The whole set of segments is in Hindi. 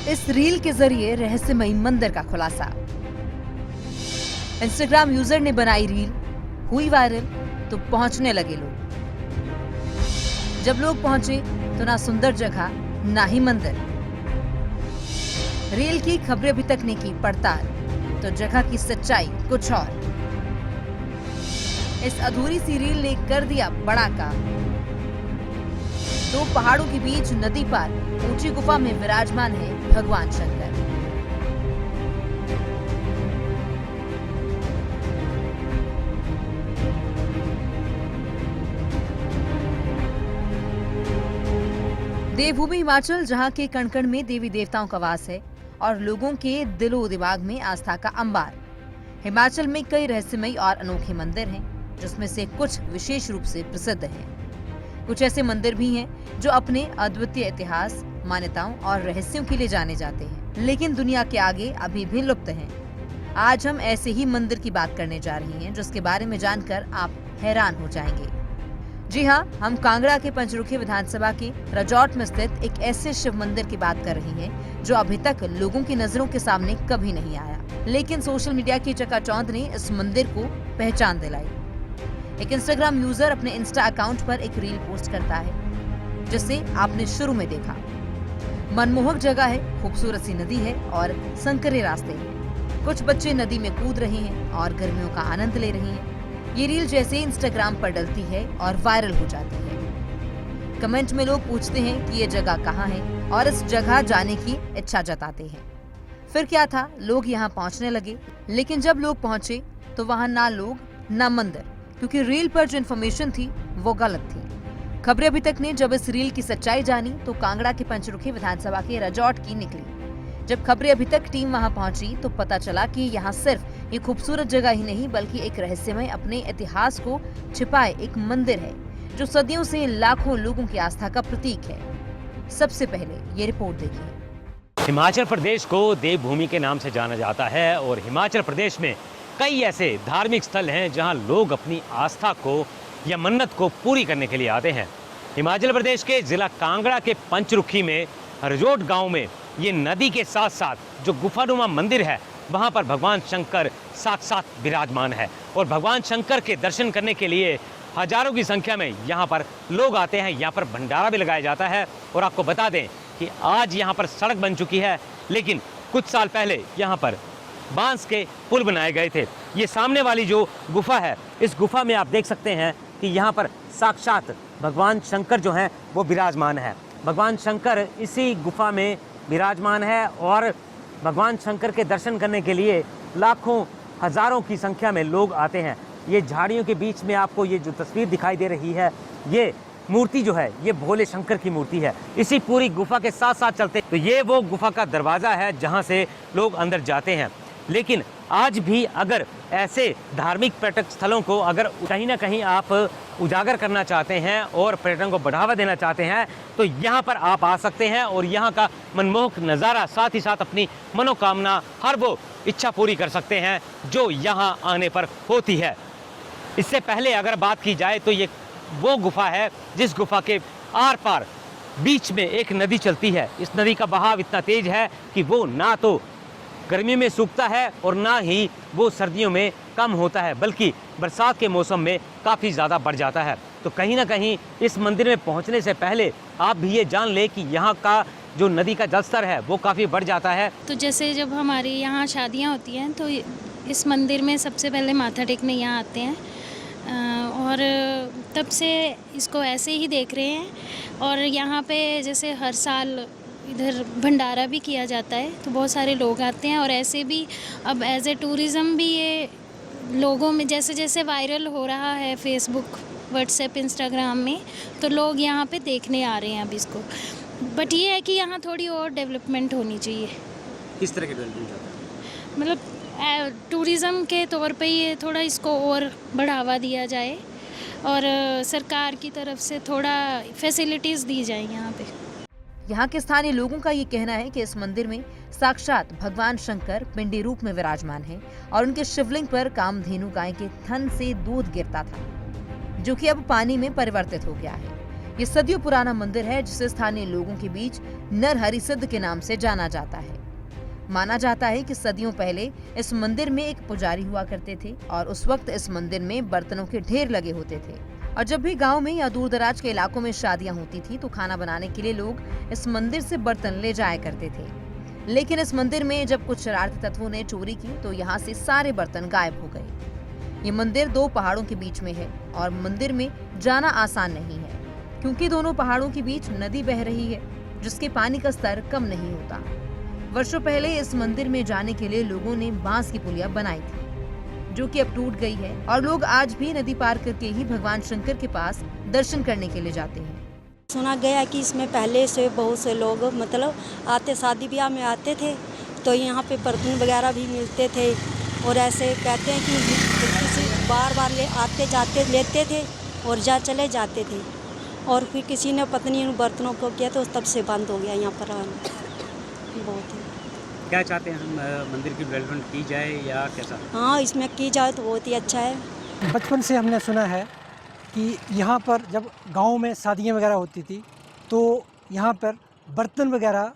इस रील के जरिए रहस्यमयी मंदिर का खुलासा। इंस्टाग्राम यूजर ने बनाई रील, हुई वायरल तो पहुंचने लगे लोग। जब लोग पहुंचे तो ना सुंदर जगह ना ही मंदिर। रील की खबरें अभी तक ने की पड़ताल तो जगह की सच्चाई कुछ और। इस अधूरी सी रील ने कर दिया बड़ा काम। दो पहाड़ों के बीच नदी पार ऊंची गुफा में विराजमान है भगवान शंकर। देवभूमि हिमाचल, जहां के कण कण में देवी देवताओं का वास है और लोगों के दिलो दिमाग में आस्था का अंबार। हिमाचल में कई रहस्यमयी और अनोखे मंदिर हैं, जिसमें से कुछ विशेष रूप से प्रसिद्ध हैं। कुछ ऐसे मंदिर भी हैं जो अपने अद्वितीय इतिहास, मान्यताओं और रहस्यों के लिए जाने जाते हैं, लेकिन दुनिया के आगे अभी भी लुप्त हैं। आज हम ऐसे ही मंदिर की बात करने जा रहे हैं, जिसके बारे में जानकर आप हैरान हो जाएंगे। जी हाँ, हम कांगड़ा के पंचरुखी विधानसभा के रजौट में स्थित एक ऐसे शिव मंदिर की बात कर रहे हैं जो अभी तक लोगों की नजरों के सामने कभी नहीं आया, लेकिन सोशल मीडिया की चकाचौंध ने इस मंदिर को पहचान दिलाई। एक इंस्टाग्राम यूजर अपने इंस्टा अकाउंट पर एक रील पोस्ट करता है, जिसे आपने शुरू में देखा। मनमोहक जगह है, खूबसूरत सी नदी है और संकरे रास्ते हैं। कुछ बच्चे नदी में कूद रहे हैं और गर्मियों का आनंद ले रहे हैं। ये रील जैसे इंस्टाग्राम पर डलती है और वायरल हो जाती है। कमेंट में लोग पूछते हैं कि ये जगह कहाँ है और इस जगह जाने की इच्छा जताते हैं। फिर क्या था, लोग यहाँ पहुँचने लगे, लेकिन जब लोग पहुँचे तो वहाँ ना लोग ना मंदिर, क्योंकि रील पर जो इन्फॉर्मेशन थी वो गलत थी। खबरें अभी तक ने जब इस रील की सच्चाई जानी तो कांगड़ा के पंचरुखी विधानसभा के रजौट की निकली। जब खबरें अभी तक टीम वहां पहुंची तो पता चला कि यहाँ सिर्फ ये खूबसूरत जगह ही नहीं, बल्कि एक रहस्यमय अपने इतिहास को छिपाए एक मंदिर है, जो सदियों से लाखों लोगों की आस्था का प्रतीक है। सबसे पहले ये रिपोर्ट देखिए। हिमाचल प्रदेश को देवभूमि के नाम से जाना जाता है और हिमाचल प्रदेश में कई ऐसे धार्मिक स्थल हैं जहां लोग अपनी आस्था को या मन्नत को पूरी करने के लिए आते हैं। हिमाचल प्रदेश के जिला कांगड़ा के पंचरुखी में रजौट गांव में ये नदी के साथ साथ जो गुफानुमा मंदिर है, वहां पर भगवान शंकर साक्षात विराजमान है और भगवान शंकर के दर्शन करने के लिए हजारों की संख्या में यहाँ पर लोग आते हैं। यहाँ पर भंडारा भी लगाया जाता है और आपको बता दें कि आज यहाँ पर सड़क बन चुकी है, लेकिन कुछ साल पहले यहाँ पर बांस के पुल बनाए गए थे। ये सामने वाली जो गुफा है, इस गुफा में आप देख सकते हैं कि यहाँ पर साक्षात भगवान शंकर जो हैं वो विराजमान है। भगवान शंकर इसी गुफा में विराजमान है और भगवान शंकर के दर्शन करने के लिए लाखों हजारों की संख्या में लोग आते हैं। ये झाड़ियों के बीच में आपको ये जो तस्वीर दिखाई दे रही है, ये मूर्ति जो है ये भोले शंकर की मूर्ति है। इसी पूरी गुफा के साथ साथ चलते तो ये वो गुफा का दरवाज़ा है जहाँ से लोग अंदर जाते हैं। लेकिन आज भी अगर ऐसे धार्मिक पर्यटक स्थलों को अगर कहीं ना कहीं आप उजागर करना चाहते हैं और पर्यटन को बढ़ावा देना चाहते हैं तो यहाँ पर आप आ सकते हैं और यहाँ का मनमोहक नज़ारा, साथ ही साथ अपनी मनोकामना, हर वो इच्छा पूरी कर सकते हैं जो यहाँ आने पर होती है। इससे पहले अगर बात की जाए तो ये वो गुफा है जिस गुफा के आर पार बीच में एक नदी चलती है। इस नदी का बहाव इतना तेज है कि वो ना तो गर्मी में सूखता है और ना ही वो सर्दियों में कम होता है, बल्कि बरसात के मौसम में काफ़ी ज़्यादा बढ़ जाता है। तो कहीं ना कहीं इस मंदिर में पहुंचने से पहले आप भी ये जान लें कि यहाँ का जो नदी का जलस्तर है वो काफ़ी बढ़ जाता है। तो जैसे जब हमारे यहाँ शादियाँ होती हैं तो इस मंदिर में सबसे पहले माथा टेकने यहाँ आते हैं और तब से इसको ऐसे ही देख रहे हैं। और यहाँ पे जैसे हर साल इधर भंडारा भी किया जाता है तो बहुत सारे लोग आते हैं और ऐसे भी अब एज ए टूरिज़्म भी ये लोगों में जैसे जैसे वायरल हो रहा है फेसबुक, व्हाट्सएप, इंस्टाग्राम में, तो लोग यहाँ पे देखने आ रहे हैं अब इसको। बट ये है कि यहाँ थोड़ी और डेवलपमेंट होनी चाहिए। किस तरह के डेवलपमेंट चाहते हैं? मतलब टूरिज़्म के तौर पे ये थोड़ा इसको और बढ़ावा दिया जाए और सरकार की तरफ से थोड़ा फैसिलिटीज़ दी जाए यहाँ पे। यहाँ के स्थानीय लोगों का ये कहना है कि इस मंदिर में साक्षात भगवान शंकर पिंडी रूप में विराजमान है और उनके शिवलिंग पर कामधेनु गाय के थन से दूध गिरता था, जो कि अब पानी में परिवर्तित हो गया है। ये सदियों पुराना मंदिर है जिसे स्थानीय लोगों के बीच नरहरि सिद्ध के नाम से जाना जाता है। माना जाता है कि सदियों पहले इस मंदिर में एक पुजारी हुआ करते थे और उस वक्त इस मंदिर में बर्तनों के ढेर लगे होते थे और जब भी गांव में या दूर दराज के इलाकों में शादियां होती थी तो खाना बनाने के लिए लोग इस मंदिर से बर्तन ले जाया करते थे। लेकिन इस मंदिर में जब कुछ शरारती तत्वों ने चोरी की तो यहाँ से सारे बर्तन गायब हो गए। ये मंदिर 2 पहाड़ों के बीच में है और मंदिर में जाना आसान नहीं है क्योंकि दोनों पहाड़ों के बीच नदी बह रही है जिसके पानी का स्तर कम नहीं होता। वर्षों पहले इस मंदिर में जाने के लिए लोगों ने बांस की पुलिया बनाई थी जो कि अब टूट गई है और लोग आज भी नदी पार करके ही भगवान शंकर के पास दर्शन करने के लिए जाते हैं। सुना गया है कि इसमें पहले से बहुत से लोग मतलब आते शादी ब्याह में आते थे तो यहाँ पे बर्तन वगैरह भी मिलते थे और ऐसे कहते हैं कि किसी बार बार ले आते जाते लेते थे और चले जाते थे और फिर किसी ने पत्नी उन बर्तनों को किया तो तब से बंद हो गया यहाँ पर आना। बहुत ही क्या चाहते हैं हम मंदिर की डेवलपमेंट की जाए या कैसा? हाँ, इसमें की जाए तो बहुत ही अच्छा है। बचपन से हमने सुना है कि यहाँ पर जब गांव में शादियाँ वगैरह होती थी तो यहाँ पर बर्तन वगैरह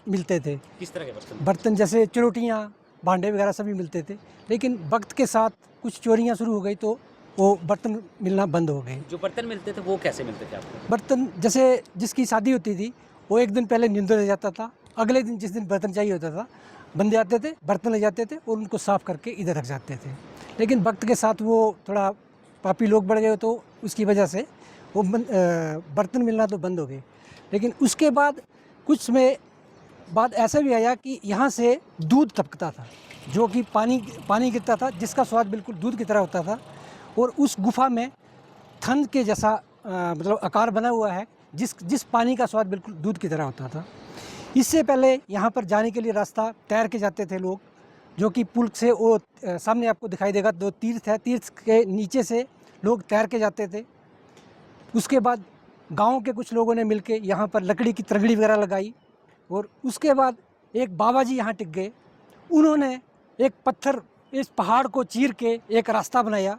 मिलते थे। किस तरह के बर्तन? बर्तन जैसे चरोटियाँ, भांडे वगैरह सभी मिलते थे, लेकिन वक्त के साथ कुछ चोरियाँ शुरू हो गई तो वो बर्तन मिलना बंद हो गए। जो बर्तन मिलते थे वो कैसे मिलते थे आपको? बर्तन जैसे जिसकी शादी होती थी वो एक दिन पहले नींद ले जाता था, अगले दिन जिस दिन बर्तन चाहिए होता था बंदे आते थे, बर्तन ले जाते थे और उनको साफ़ करके इधर रख जाते थे। लेकिन वक्त के साथ वो थोड़ा पापी लोग बढ़ गए तो उसकी वजह से वो बर्तन मिलना तो बंद हो गए। लेकिन उसके बाद कुछ समय बाद ऐसा भी आया कि यहाँ से दूध टपकता था जो कि पानी गिरता था जिसका स्वाद बिल्कुल दूध की तरह होता था और उस गुफा में थन के जैसा मतलब आकार बना हुआ है जिस पानी का स्वाद बिल्कुल दूध की तरह होता था। इससे पहले यहाँ पर जाने के लिए रास्ता तैर के जाते थे लोग, जो कि पुल से वो सामने आपको दिखाई देगा 2 तीर्थ है, तीर्थ के नीचे से लोग तैर के जाते थे। उसके बाद गांव के कुछ लोगों ने मिलके यहाँ पर लकड़ी की तरगड़ी वगैरह लगाई और उसके बाद एक बाबा जी यहाँ टिक गए। उन्होंने एक पत्थर इस पहाड़ को चीर के एक रास्ता बनाया।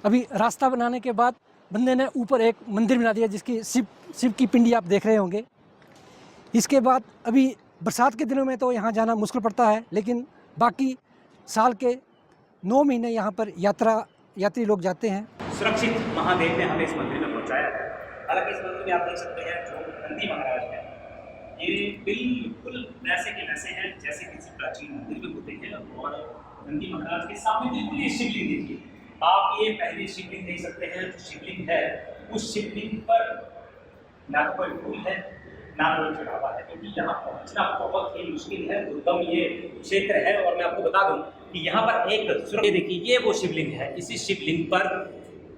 अभी रास्ता बनाने के बाद बंदे ने ऊपर एक मंदिर बना दिया जिसकी शिव की पिंडी आप देख रहे होंगे। इसके बाद अभी बरसात के दिनों में तो यहाँ जाना मुश्किल पड़ता है, लेकिन बाकी साल के 9 महीने यहाँ पर यात्री लोग जाते हैं। सुरक्षित महादेव ने हमें इस मंदिर में पहुंचाया है। हालांकि इस मंदिर में आप देख सकते हैं जो नंदी महाराज है ये बिल्कुल वैसे के वैसे हैं जैसे किसी प्राचीन मंदिर में होते हैं और नंदी महाराज के सामने बिल्कुल ये शिवलिंग देखिए। आप ये पहले शिवलिंग देख सकते हैं। जो शिवलिंग है उस शिवलिंग पर ना कोई फूल है ना कोई चढ़ावा है क्योंकि यहाँ पहुँचना बहुत ही मुश्किल है, दुर्गम ये क्षेत्र है। और मैं आपको बता दूं कि यहाँ पर एक देखिए ये वो शिवलिंग है। इसी शिवलिंग पर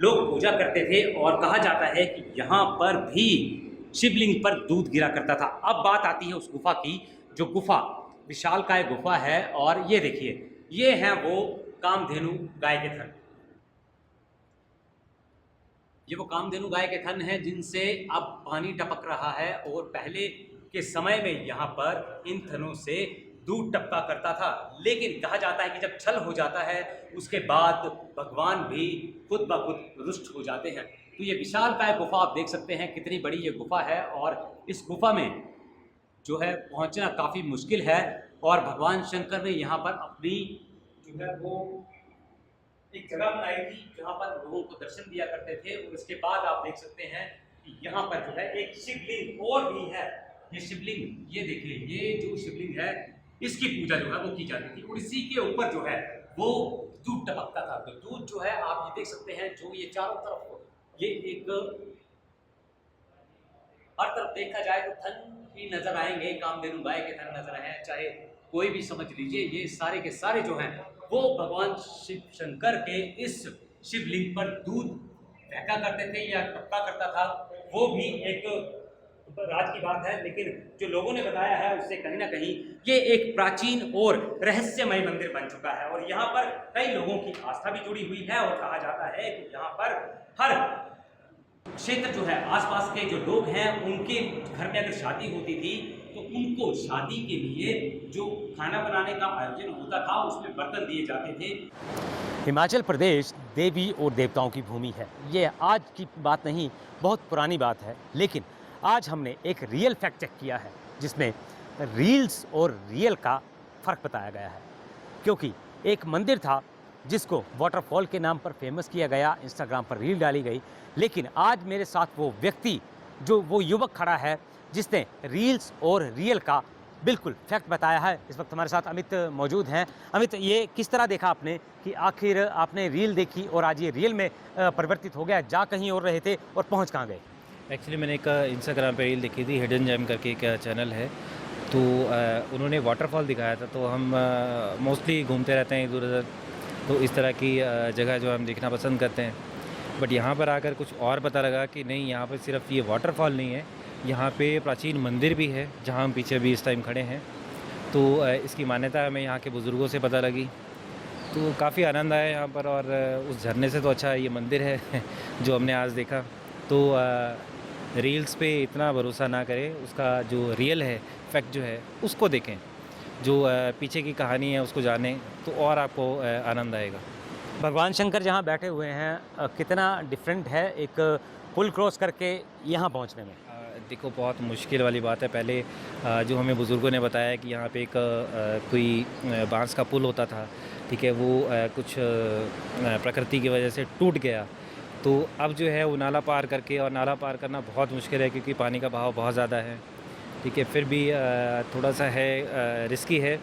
लोग पूजा करते थे और कहा जाता है कि यहाँ पर भी शिवलिंग पर दूध गिरा करता था। अब बात आती है उस गुफा की, जो गुफा विशालकाय गुफा है और ये देखिए ये हैं वो कामधेनु गाय के थन। ये वो कामधेनु गाय के थन हैं जिनसे अब पानी टपक रहा है और पहले के समय में यहाँ पर इन थनों से दूध टपका करता था। लेकिन कहा जाता है कि जब छल हो जाता है उसके बाद भगवान भी खुद ब खुद रुष्ट हो जाते हैं। तो ये विशालकाय गुफा आप देख सकते हैं कितनी बड़ी ये गुफा है और इस गुफा में जो है पहुंचना काफ़ी मुश्किल है। और भगवान शंकर ने यहाँ पर अपनी जो है वो एक जगह बनाई थी जहाँ पर लोगों को दर्शन दिया करते थे। और इसके बाद आप देख सकते हैं कि यहाँ पर जो है एक शिवलिंग और भी है। ये शिवलिंग ये देखिए, ये जो शिवलिंग है इसकी पूजा जो है वो की जाती थी और इसी के ऊपर जो है वो दूध टपकता था। तो दूध जो है आप ये देख सकते हैं जो ये चारों तरफ ये एक हर तरफ देखा जाए तो थन भी नजर आएंगे, कामधेनु गाय के थन नजर आए, चाहे कोई भी समझ लीजिए। ये सारे के सारे जो हैं वो भगवान शिव शंकर के इस शिवलिंग पर दूध बहका करते थे या टपका करता था। वो भी एक राज की बात है, लेकिन जो लोगों ने बताया है उससे कहीं ना कहीं ये एक प्राचीन और रहस्यमय मंदिर बन चुका है। और यहाँ पर कई लोगों की आस्था भी जुड़ी हुई है और कहा जाता है कि यहाँ पर हर क्षेत्र जो है आसपास के जो लोग हैं उनके घर में अगर शादी होती थी तो उनको शादी के लिए जो खाना बनाने का आयोजन होता था उसमें बर्तन दिए जाते थे। हिमाचल प्रदेश देवी और देवताओं की भूमि है। ये आज की बात नहीं, बहुत पुरानी बात है। लेकिन आज हमने एक रियल फैक्ट चेक किया है जिसमें रील्स और रियल का फ़र्क बताया गया है। क्योंकि एक मंदिर था जिसको वाटरफॉल के नाम पर फेमस किया गया, इंस्टाग्राम पर रील डाली गई, लेकिन आज मेरे साथ वो व्यक्ति, जो वो युवक खड़ा है जिसने रील्स और रियल का बिल्कुल फैक्ट बताया है। इस वक्त हमारे साथ अमित मौजूद हैं। अमित, ये किस तरह देखा आपने कि आखिर आपने रील देखी और आज ये रियल में परिवर्तित हो गया, जा कहीं और रहे थे और पहुंच कहाँ गए? एक्चुअली मैंने एक इंस्टाग्राम पे रील देखी थी, हिडन जेम करके एक चैनल है, तो उन्होंने वाटरफॉल दिखाया था। तो हम मोस्टली घूमते रहते हैं इधर उधर, तो इस तरह की जगह जो हम देखना पसंद करते हैं। बट यहाँ पर आकर कुछ और पता लगा कि नहीं, यहाँ पर सिर्फ ये वाटरफॉल नहीं है, यहाँ पे प्राचीन मंदिर भी है जहाँ हम पीछे भी इस टाइम खड़े हैं। तो इसकी मान्यता हमें यहाँ के बुज़ुर्गों से पता लगी, तो काफ़ी आनंद आया यहाँ पर। और उस झरने से तो अच्छा ये मंदिर है जो हमने आज देखा। तो रील्स पे इतना भरोसा ना करें, उसका जो रियल है, फैक्ट जो है उसको देखें, जो पीछे की कहानी है उसको जानें, तो और आपको आनंद आएगा। भगवान शंकर जहाँ बैठे हुए हैं, कितना डिफरेंट है एक पुल क्रॉस करके यहाँ पहुँचने में? देखो, बहुत मुश्किल वाली बात है। पहले जो हमें बुज़ुर्गों ने बताया कि यहाँ पे एक कोई बांस का पुल होता था, ठीक है, वो कुछ प्रकृति की वजह से टूट गया। तो अब जो है वो नाला पार करके, और नाला पार करना बहुत मुश्किल है क्योंकि पानी का बहाव बहुत ज़्यादा है, ठीक है। फिर भी थोड़ा सा है, रिस्की है,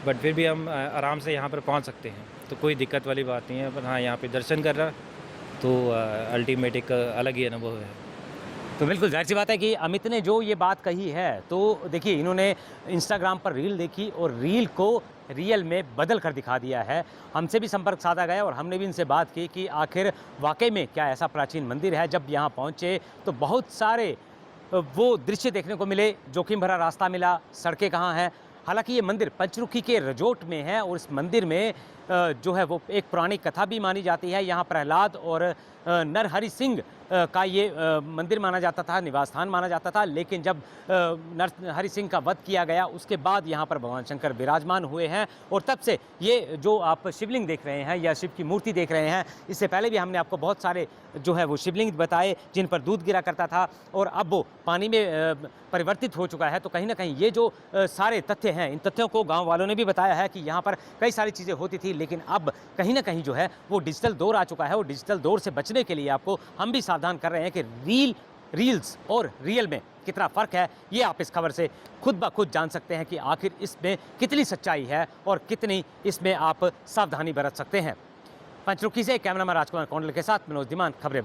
बट फिर भी हम आराम से यहाँ पर पहुँच सकते हैं, तो कोई दिक्कत वाली बात नहीं है। पर हाँ, यहाँ पे दर्शन करना तो अल्टीमेट एक अलग ही अनुभव है। तो बिल्कुल जाहिर सी बात है कि अमित ने जो ये बात कही है, तो देखिए, इन्होंने इंस्टाग्राम पर रील देखी और रील को रियल में बदल कर दिखा दिया है। हमसे भी संपर्क साधा गया और हमने भी इनसे बात की कि आखिर वाकई में क्या ऐसा प्राचीन मंदिर है। जब यहाँ पहुँचे तो बहुत सारे वो दृश्य देखने को मिले, जोखिम भरा रास्ता मिला, सड़कें कहाँ हैं। हालांकि ये मंदिर पंचरुखी के रजोट में है और इस मंदिर में जो है वो एक पुरानी कथा भी मानी जाती है। यहाँ प्रहलाद और नरहरि सिंह का ये मंदिर माना जाता था, निवास स्थान माना जाता था। लेकिन जब नरहरि सिंह का वध किया गया उसके बाद यहाँ पर भगवान शंकर विराजमान हुए हैं और तब से ये जो आप शिवलिंग देख रहे हैं या शिव की मूर्ति देख रहे हैं, इससे पहले भी हमने आपको बहुत सारे जो है वो शिवलिंग बताए जिन पर दूध गिरा करता था और अब वो पानी में परिवर्तित हो चुका है। तो कहीं ना कहीं ये जो सारे तथ्य हैं, इन तथ्यों को गाँव वालों ने भी बताया है कि यहाँ पर कई सारी चीज़ें होती थी, लेकिन अब कहीं ना कहीं जो है वो डिजिटल दौर आ चुका है और डिजिटल दौर से बचने के लिए आपको हम भी सावधान कर रहे हैं कि रील्स और रियल में कितना फ़र्क है। ये आप इस खबर से खुद ब खुद जान सकते हैं कि आखिर इसमें कितनी सच्चाई है और कितनी इसमें आप सावधानी बरत सकते हैं। पंचरुखी से कैमरामैन राजकुमार कौंडल के साथ मनोज धीमान, खबरें।